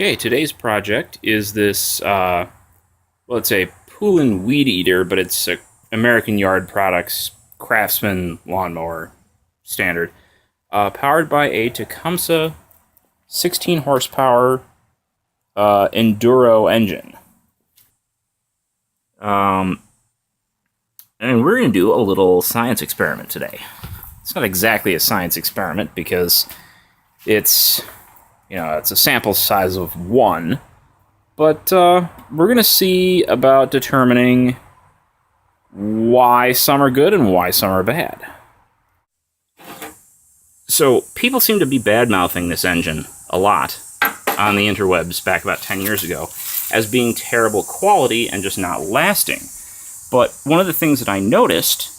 Okay, today's project is this, well, it's a Poulin weed eater, but it's a American Yard Products Craftsman lawnmower standard, powered by a Tecumseh 16 horsepower Enduro engine. And we're going to do a little science experiment today. It's not exactly a science experiment because it's a sample size of 1, but we're going to see about determining why some are good and why some are bad. So people seem to be bad-mouthing this engine a lot on the interwebs back about 10 years ago as being terrible quality and just not lasting. But one of the things that I noticed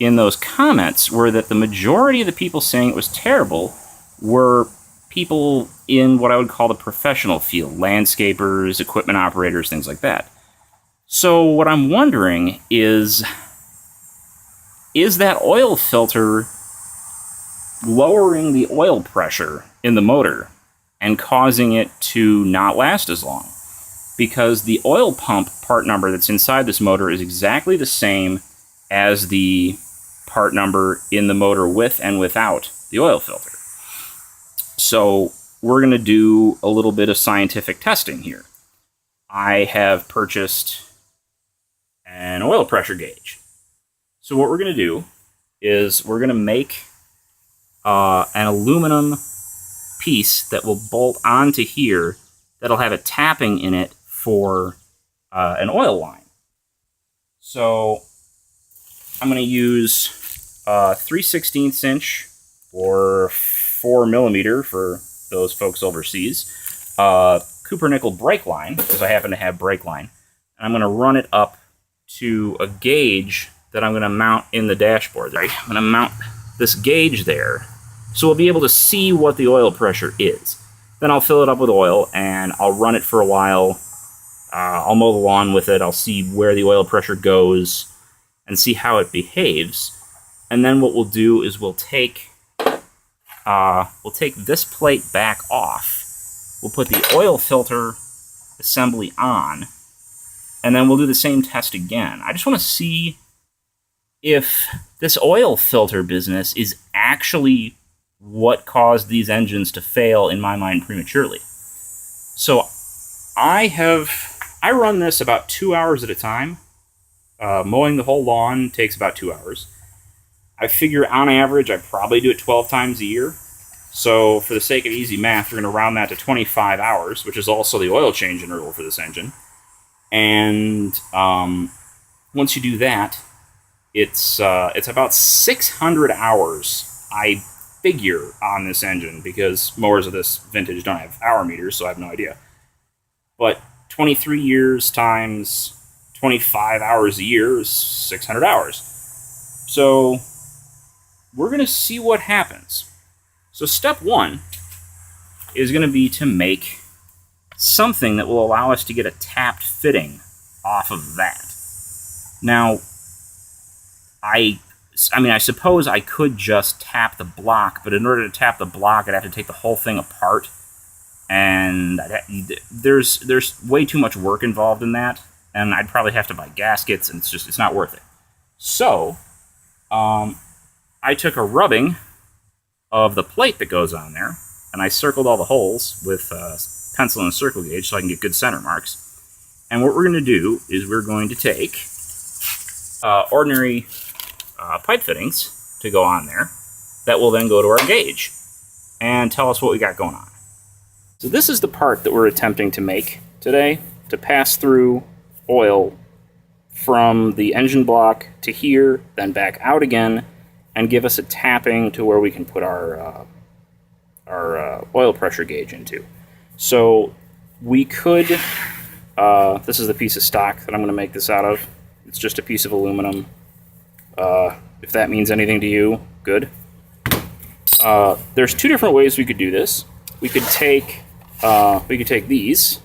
in those comments were that the majority of the people saying it was terrible were people in what I would call the professional field, landscapers, equipment operators, things like that. So what I'm wondering is that oil filter lowering the oil pressure in the motor and causing it to not last as long? Because the oil pump part number that's inside this motor is exactly the same as the part number in the motor with and without the oil filter. So we're going to do a little bit of scientific testing here. I have purchased an oil pressure gauge. So what we're going to do is we're going to make an aluminum piece that will bolt onto here that'll have a tapping in it for an oil line. So I'm going to use 3/16 inch or 4 millimeter for those folks overseas, Cooper nickel brake line, because I happen to have brake line. And I'm going to run it up to a gauge that I'm going to mount in the dashboard. Right? I'm going to mount this gauge there, so we'll be able to see what the oil pressure is. Then I'll fill it up with oil, and I'll run it for a while. I'll mow the lawn with it. I'll see where the oil pressure goes and see how it behaves. And then what we'll do is we'll take this plate back off. We'll put the oil filter assembly on, and then we'll do the same test again. I just want to see if this oil filter business is actually what caused these engines to fail, in my mind, prematurely. So I run this about 2 hours at a time. Mowing the whole lawn takes about 2 hours. I figure on average I probably do it 12 times a year. So for the sake of easy math, we're going to round that to 25 hours, which is also the oil change interval for this engine. And once you do that, it's about 600 hours, I figure, on this engine, because mowers of this vintage don't have hour meters, so I have no idea. But 23 years times 25 hours a year is 600 hours. So we're going to see what happens. So step 1 is going to be to make something that will allow us to get a tapped fitting off of that. Now, I suppose I could just tap the block, but in order to tap the block, I'd have to take the whole thing apart, and there's way too much work involved in that, and I'd probably have to buy gaskets, and it's not worth it. So, I took a rubbing of the plate that goes on there, and I circled all the holes with pencil and a circle gauge so I can get good center marks. And what we're going to do is we're going to take ordinary pipe fittings to go on there that will then go to our gauge and tell us what we got going on. So this is the part that we're attempting to make today, to pass through oil from the engine block to here, then back out again, and give us a tapping to where we can put our oil pressure gauge into. So we could, this is the piece of stock that I'm going to make this out of. It's just a piece of aluminum. If that means anything to you, good. There's 2 different ways we could do this. We could take these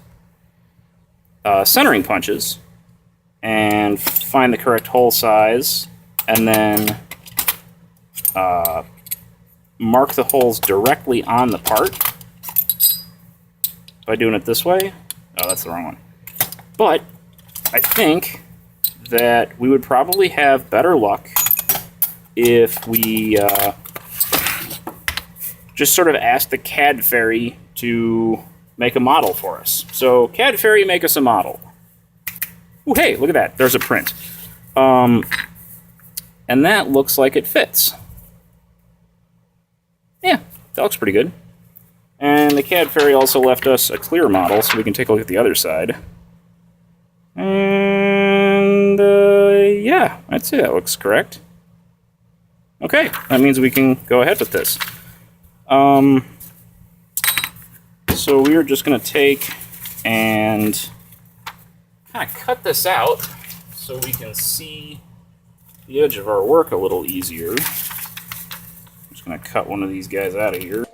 centering punches and find the correct hole size, and then mark the holes directly on the part, by doing it this way. Oh, that's the wrong one. But I think that we would probably have better luck if we just sort of ask the CAD Fairy to make a model for us. So, CAD Fairy, make us a model. Ooh, hey, look at that. There's a print. And that looks like it fits. Yeah, that looks pretty good. And the CAD Fairy also left us a clear model, so we can take a look at the other side. And, yeah, I'd say that looks correct. Okay, that means we can go ahead with this. So we are just going to take and kind of cut this out so we can see the edge of our work a little easier. I'm just going to cut one of these guys out of here.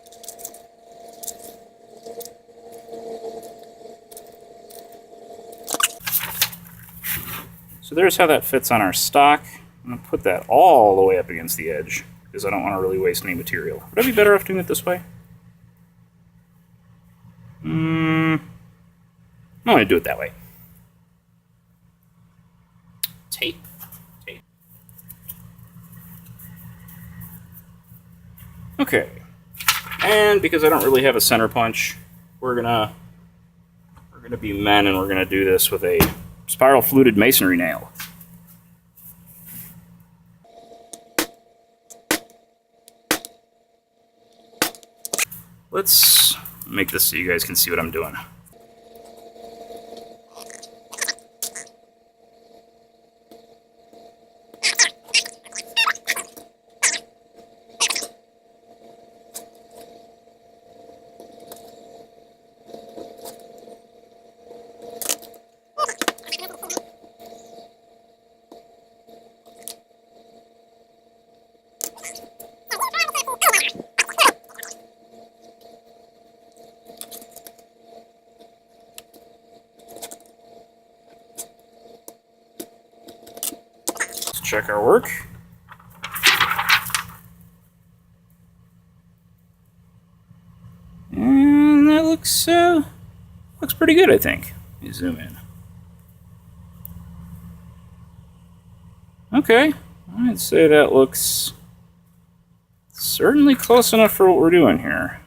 So there's how that fits on our stock. I'm going to put that all the way up against the edge because I don't want to really waste any material. Would I be better off doing it this way? I'm going to do it that way. Tape. Okay. And because I don't really have a center punch, we're gonna be men and we're gonna do this with a spiral fluted masonry nail. Let's make this so you guys can see what I'm doing. Check our work. And that looks pretty good, I think. Let me zoom in. Okay, I'd say that looks certainly close enough for what we're doing here.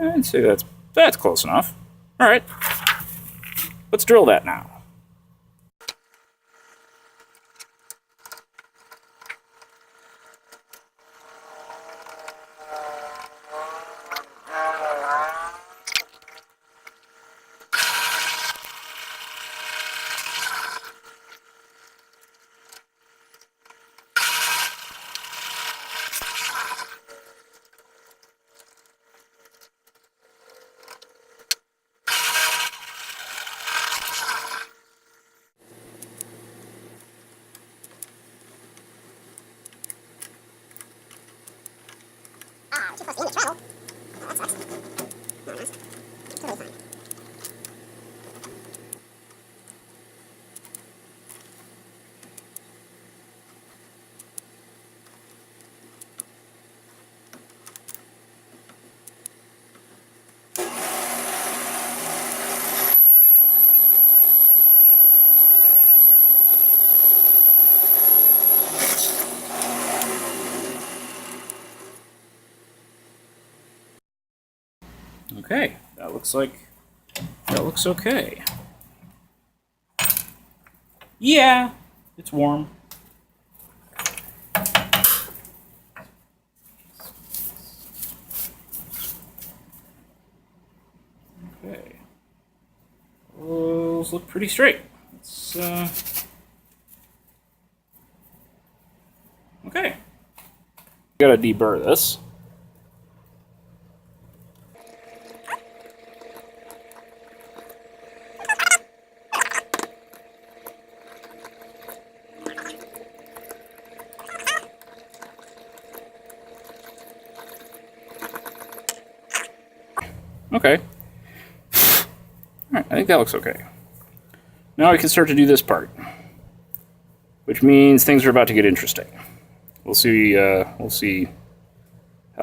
I'd say that's close enough. All right, let's drill that now. Okay, that looks okay. Yeah, it's warm. Okay. Those look pretty straight. Let's, okay. Gotta deburr this. Okay. Alright, I think that looks okay. Now we can start to do this part, which means things are about to get interesting. We'll see how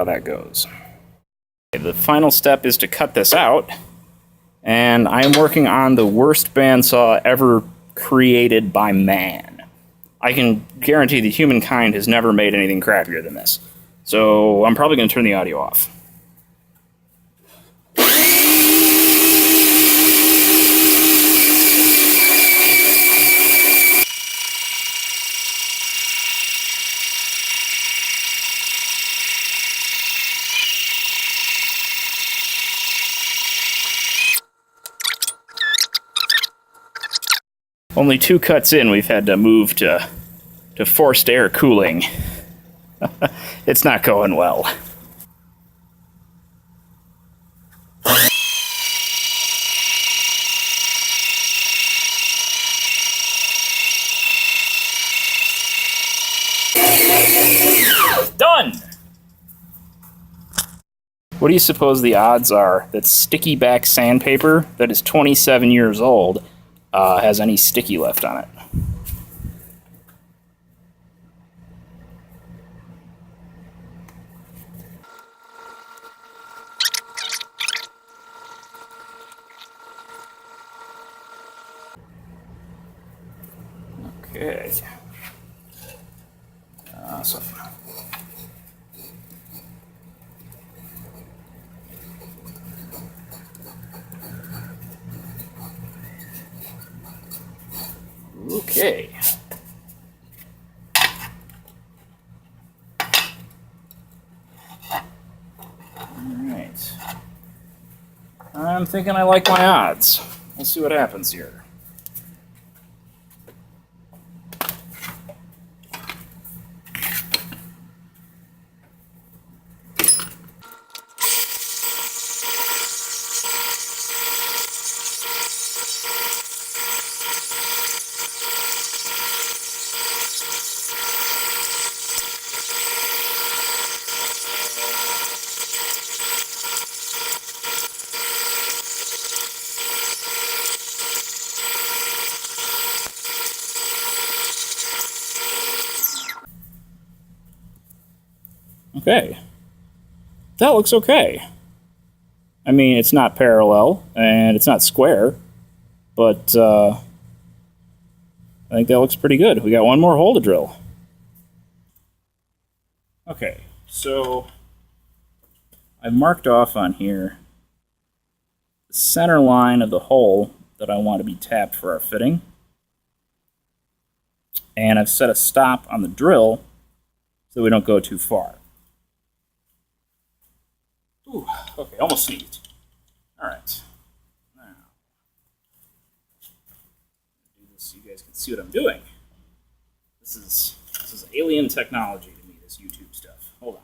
that goes. The final step is to cut this out, and I am working on the worst bandsaw ever created by man. I can guarantee that humankind has never made anything crappier than this. So I'm probably going to turn the audio off. Only 2 cuts in, we've had to move to forced air cooling. It's not going well. Done! What do you suppose the odds are that sticky back sandpaper that is 27 years old has any sticky left on it? Okay. Awesome. Okay. Alright. I'm thinking I like my odds. We'll see what happens here. Okay. That looks okay. I mean, it's not parallel, and it's not square, but I think that looks pretty good. We got one more hole to drill. Okay, so I've marked off on here the center line of the hole that I want to be tapped for our fitting. And I've set a stop on the drill so we don't go too far. Ooh, okay, almost sneezed. All right. Now, do this so you guys can see what I'm doing. This is alien technology to me, this YouTube stuff. Hold on.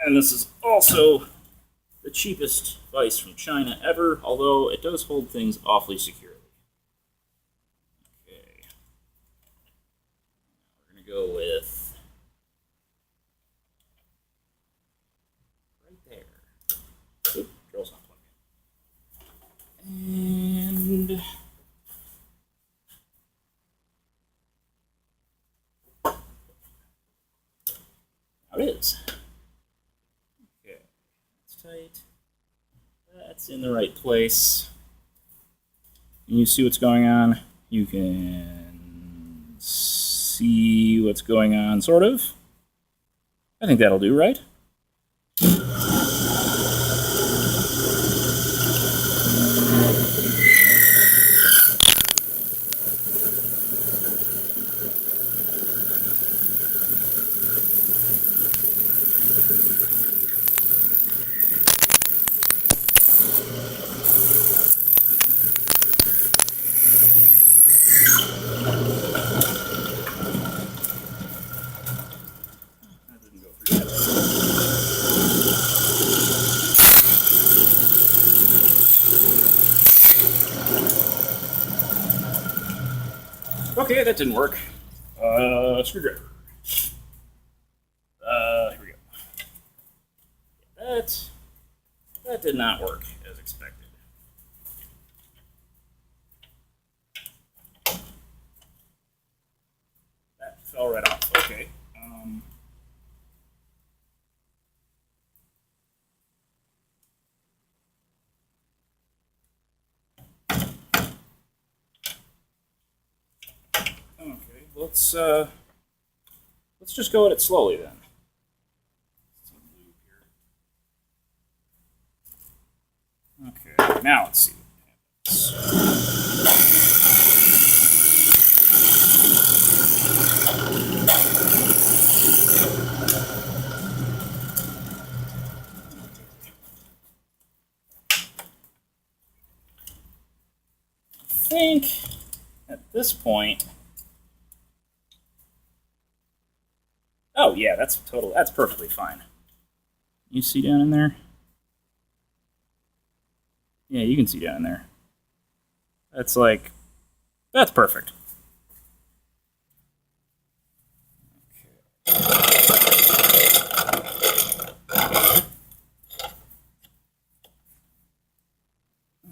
And this is also the cheapest vise from China ever, although it does hold things awfully securely. Okay. We're going to go with right there. Oop, drill's not plugged in. And now it is. Okay, that's tight. That's in the right place. Can you see what's going on? You can see what's going on, sort of. I think that'll do, right? Okay, that didn't work. Screwdriver. Here we go. That did not work as expected. That fell right off. Okay. let's just go at it slowly then. Okay, now let's see. I think at this point, oh yeah, that's perfectly fine. You see down in there? Yeah, you can see down in there. That's perfect.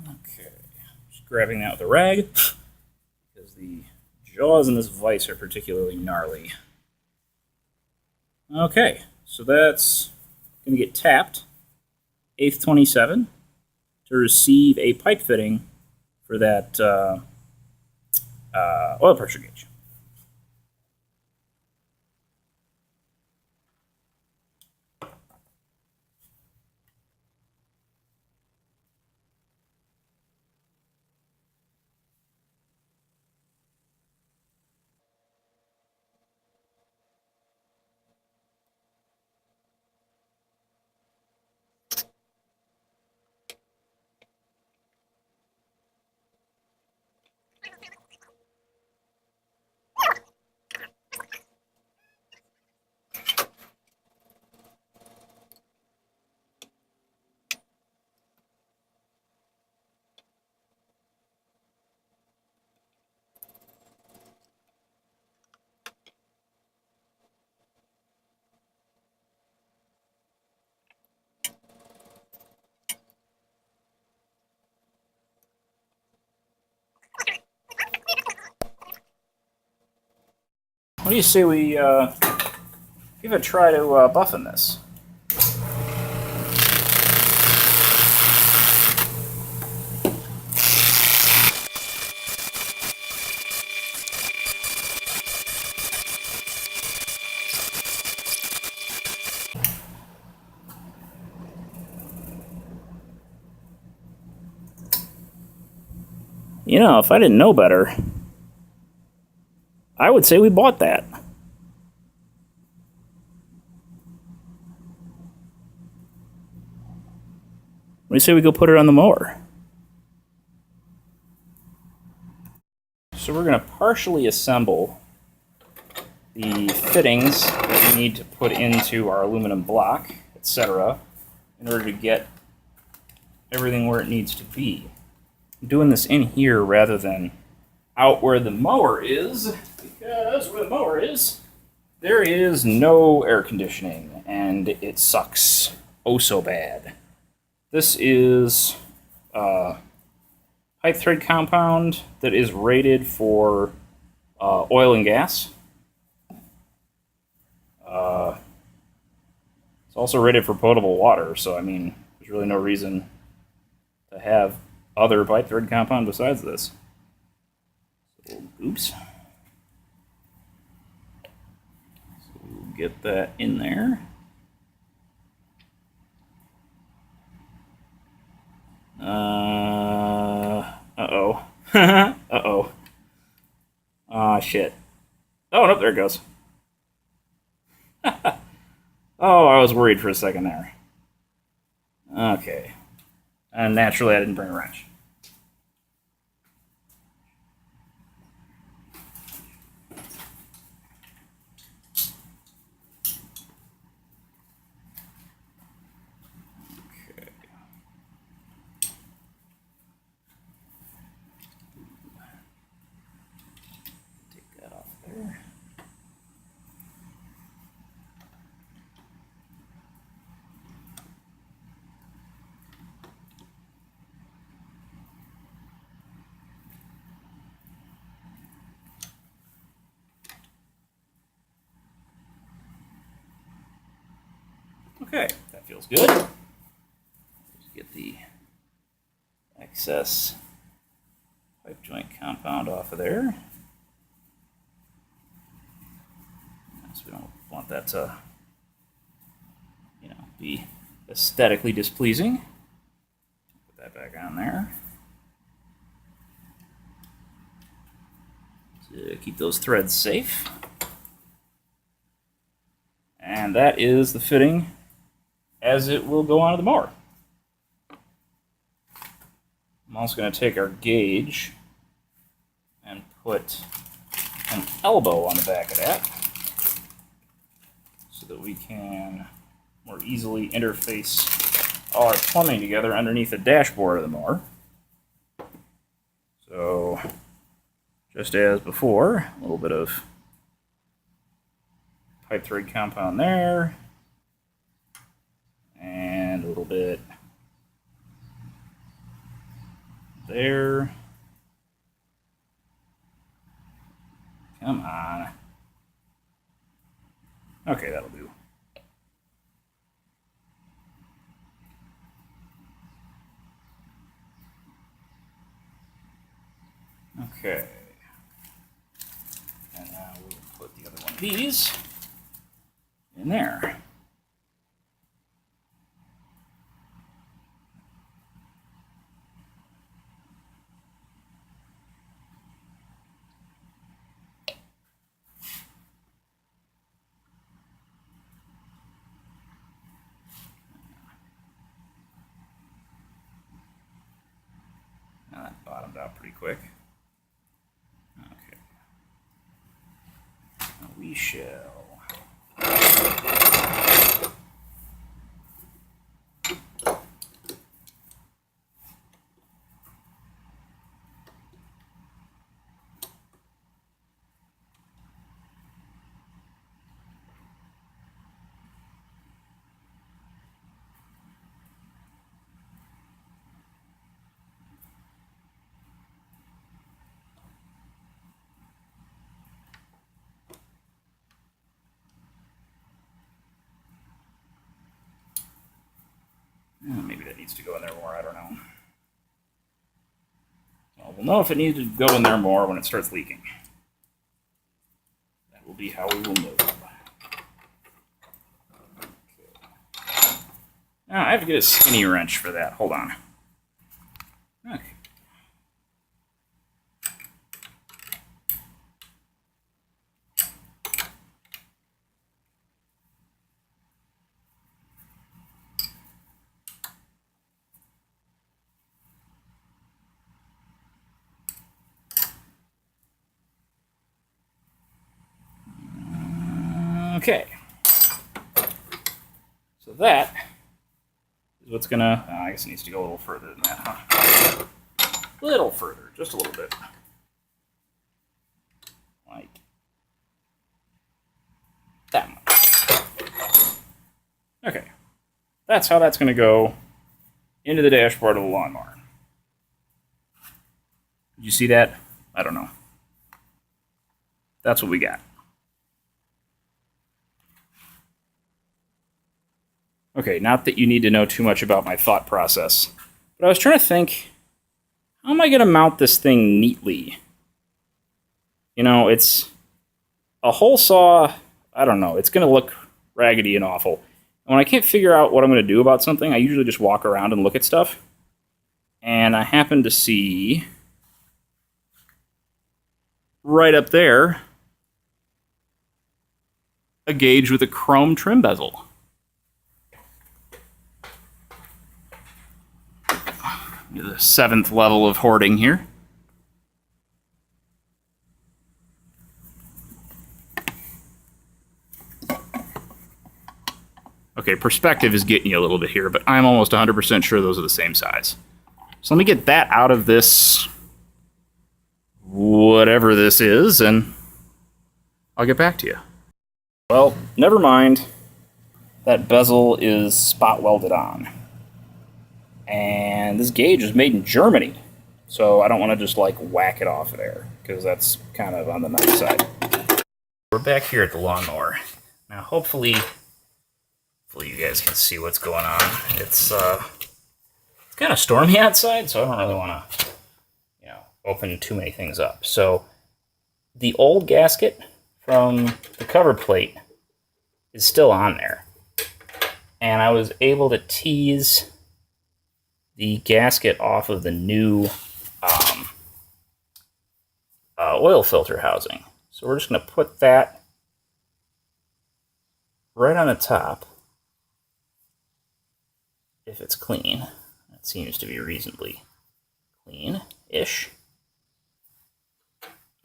Okay, just grabbing that with a rag, because the jaws in this vise are particularly gnarly. Okay, so that's going to get tapped, 8th 27, to receive a pipe fitting for that oil pressure gauge. What do you say we give a try to buffing this? You know, if I didn't know better, I would say we bought that. What do you say we go put it on the mower? So we're going to partially assemble the fittings that we need to put into our aluminum block, etc., in order to get everything where it needs to be. I'm doing this in here rather than out where the mower is, because where the mower is, there is no air conditioning, and it sucks oh so bad. This is pipe thread compound that is rated for oil and gas. It's also rated for potable water, so I mean, there's really no reason to have other pipe thread compound besides this. So, oops. So we'll get that in there. Uh-oh. Uh-oh. Aw, shit. Oh, no, there it goes. Oh, I was worried for a second there. Okay. And naturally, I didn't bring a wrench. Okay. Take that off there. Okay, that feels good. Just get the excess pipe joint compound off of there. So we don't want that to, be aesthetically displeasing. Put that back on there. To keep those threads safe. And that is the fitting as it will go onto the mower. I'm also going to take our gauge and put an elbow on the back of that so that we can more easily interface all our plumbing together underneath the dashboard of the mower. So, just as before, a little bit of pipe thread compound there, and a little bit there. Come on. Okay, that'll do. Okay. And now we'll put the other one of these in there. Now that bottomed out pretty quick. Okay. Now we shall maybe that needs to go in there more, I don't know. Well, we'll know if it needs to go in there more when it starts leaking. That will be how we will move. Okay. Now, I have to get a skinny wrench for that. Hold on. Okay. Okay, so that is what's gonna, I guess it needs to go a little further than that, huh? A little further, just a little bit. Like that much. Okay, that's how that's gonna go into the dashboard of the lawnmower. Did you see that? I don't know. That's what we got. Okay, not that you need to know too much about my thought process, but I was trying to think, how am I going to mount this thing neatly? You know, it's a hole saw, I don't know, it's going to look raggedy and awful. And when I can't figure out what I'm going to do about something, I usually just walk around and look at stuff. And I happen to see right up there a gauge with a chrome trim bezel. The 7th level of hoarding here. Okay, perspective is getting you a little bit here, but I'm almost 100% sure those are the same size. So let me get that out of this, whatever this is, and I'll get back to you. Well, never mind. That bezel is spot welded on. And this gauge is made in Germany, so I don't want to just like whack it off of there, because that's kind of on the nice side. We're back here at the lawnmower. Now hopefully you guys can see what's going on. It's kind of stormy outside, so I don't really want to open too many things up. So the old gasket from the cover plate is still on there. And I was able to tease the gasket off of the new oil filter housing. So we're just going to put that right on the top, if it's clean. That seems to be reasonably clean-ish.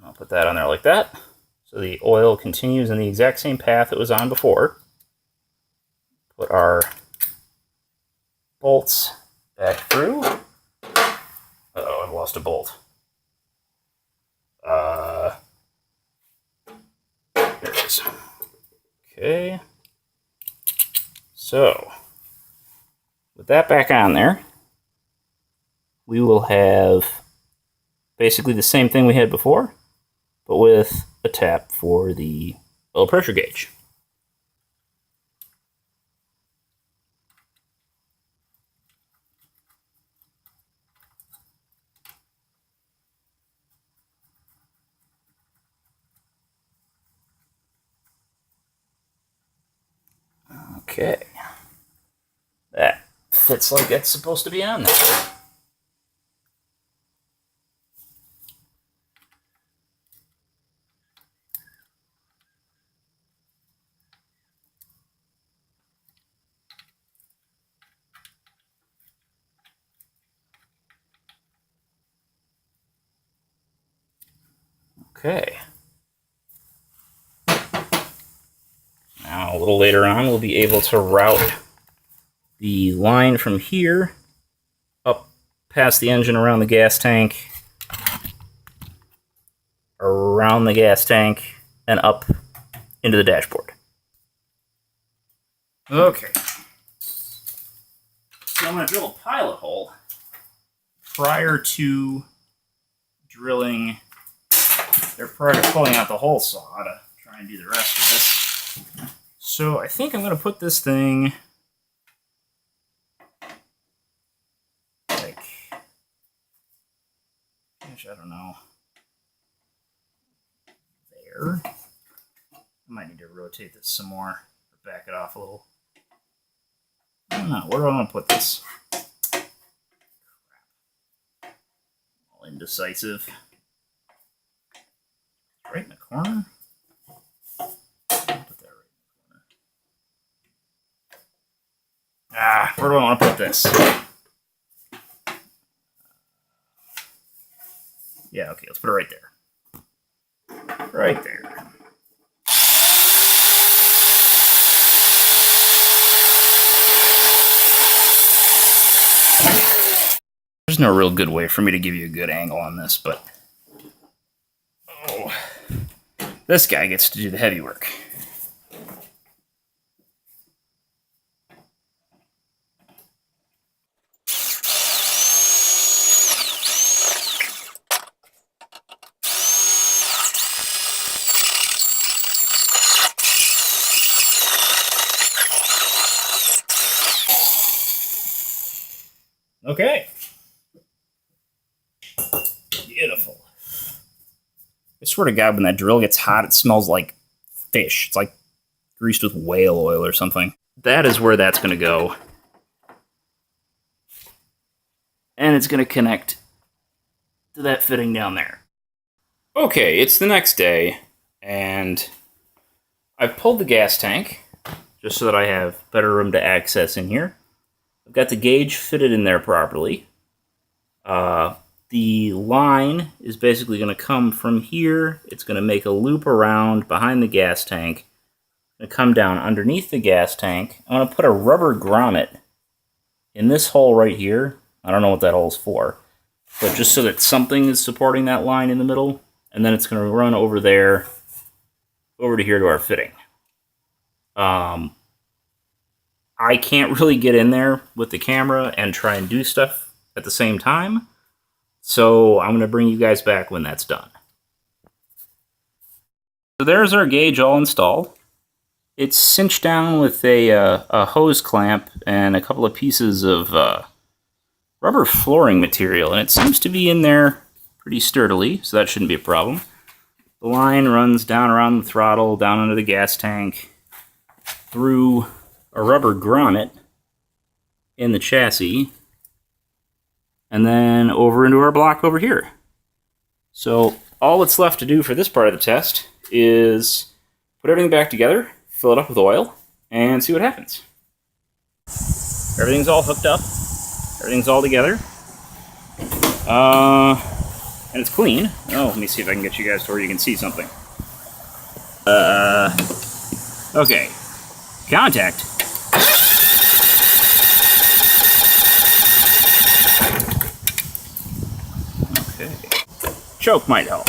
I'll put that on there like that. So the oil continues in the exact same path it was on before. Put our bolts back through. Uh-oh, I've lost a bolt. There it is. Okay. So, with that back on there, we will have basically the same thing we had before, but with a tap for the oil pressure gauge. Okay. That fits like that's supposed to be on there. Okay. Now, a little later on, we'll be able to route the line from here up past the engine, around the gas tank, around the gas tank, and up into the dashboard. Okay. So I'm going to drill a pilot hole prior to drilling, or prior to pulling out the hole saw to try and do the rest of this. So I think I'm going to put this thing like, gosh, I don't know, there. I might need to rotate this some more, or back it off a little. I don't know, where do I want to put this? Crap. All indecisive. Right in the corner? Where do I want to put this? Yeah, okay, let's put it right there. Right there. There's no real good way for me to give you a good angle on this, but this guy gets to do the heavy work. Okay. Beautiful. I swear to God, when that drill gets hot, it smells like fish. It's like greased with whale oil or something. That is where that's going to go. And it's going to connect to that fitting down there. Okay, it's the next day, and I've pulled the gas tank, just so that I have better room to access in here. I've got the gauge fitted in there properly. The line is basically going to come from here. It's going to make a loop around behind the gas tank. Going to come down underneath the gas tank. I'm going to put a rubber grommet in this hole right here. I don't know what that hole's for, but just so that something is supporting that line in the middle. And then it's going to run over there, over to here to our fitting. I can't really get in there with the camera and try and do stuff at the same time, so I'm going to bring you guys back when that's done. So there's our gauge all installed. It's cinched down with a hose clamp and a couple of pieces of rubber flooring material, and it seems to be in there pretty sturdily, so that shouldn't be a problem. The line runs down around the throttle, down under the gas tank, through a rubber grommet in the chassis, and then over into our block over here. So all that's left to do for this part of the test is put everything back together, fill it up with oil, and see what happens. Everything's all hooked up. Everything's all together. And it's clean. Oh, let me see if I can get you guys to where you can see something. Okay. Contact. Okay. Choke might help.